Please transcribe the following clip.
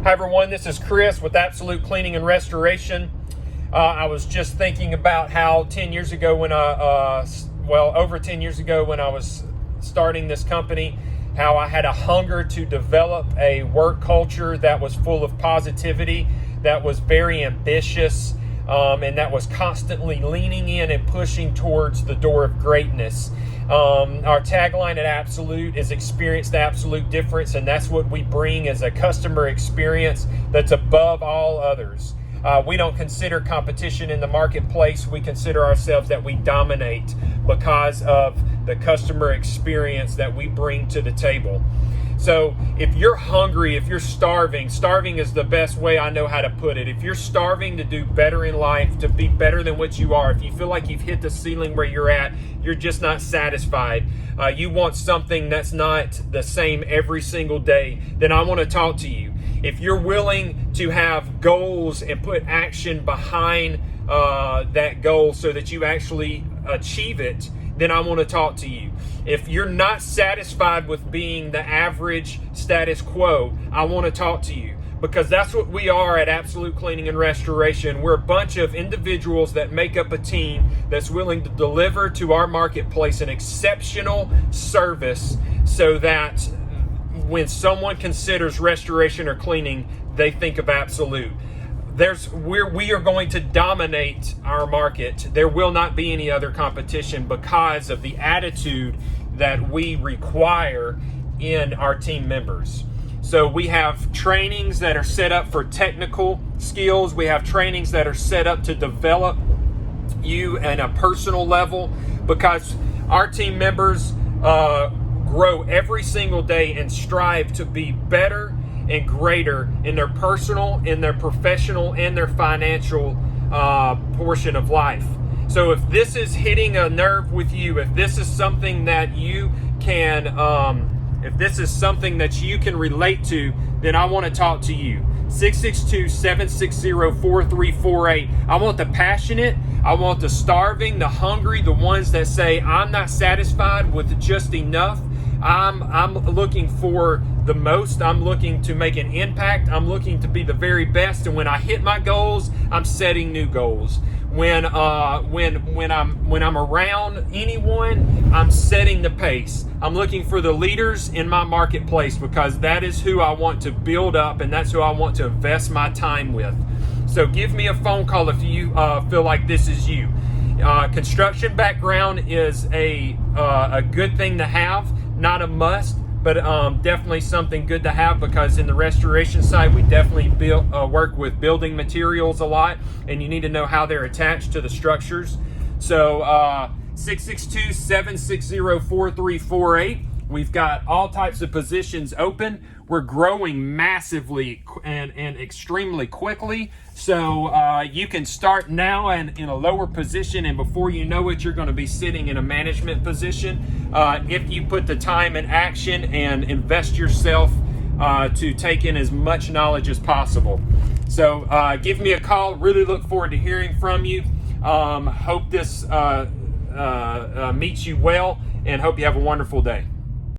Hi everyone, this is Chris with Absolute Cleaning and Restoration. I was just thinking about how 10 years ago when over 10 years ago when I was starting this company, how I had a hunger to develop a work culture that was full of positivity, that was very ambitious, and that was constantly leaning in and pushing towards the door of greatness. Our tagline at Absolute is experience the absolute difference, and that's what we bring as a customer experience that's above all others. We don't consider competition in the marketplace. We consider ourselves that we dominate because of the customer experience that we bring to the table. So if you're hungry, if you're starving is the best way I know how to put it. If you're starving to do better in life, to be better than what you are, if you feel like you've hit the ceiling where you're at, you're just not satisfied, you want something that's not the same every single day, then I want to talk to you. If you're willing to have goals and put action behind that goal so that you actually achieve it, then I want to talk to you. If you're not satisfied with being the average status quo, I want to talk to you, because that's what we are at Absolute Cleaning and Restoration. We're a bunch of individuals that make up a team that's willing to deliver to our marketplace an exceptional service so that when someone considers restoration or cleaning, they think of Absolute. We are going to dominate our market. There will not be any other competition because of the attitude that we require in our team members. So we have trainings that are set up for technical skills. We have trainings that are set up to develop you at a personal level, because our team members grow every single day and strive to be better and greater in their personal, in their professional, and their financial portion of life. So if this is hitting a nerve with you, if this is something that you can, relate to, then I want to talk to you. 662-760-4348. I want the passionate, I want the starving, the hungry, the ones that say, I'm not satisfied with just enough. I'm looking for the most. I'm looking to make an impact. I'm looking to be the very best. And when I hit my goals, I'm setting new goals. When I'm around anyone, I'm setting the pace. I'm looking for the leaders in my marketplace, because that is who I want to build up, and that's who I want to invest my time with. So give me a phone call if you feel like this is you. Construction background is a good thing to have. Not a must, but definitely something good to have, because in the restoration side, we definitely work with building materials a lot, and you need to know how they're attached to the structures. So 662-760-4348. We've got all types of positions open. We're growing massively and extremely quickly. So you can start now and in a lower position, and before you know it, you're going to be sitting in a management position if you put the time and action and invest yourself to take in as much knowledge as possible. So give me a call. Really look forward to hearing from you. Hope this meets you well, and hope you have a wonderful day.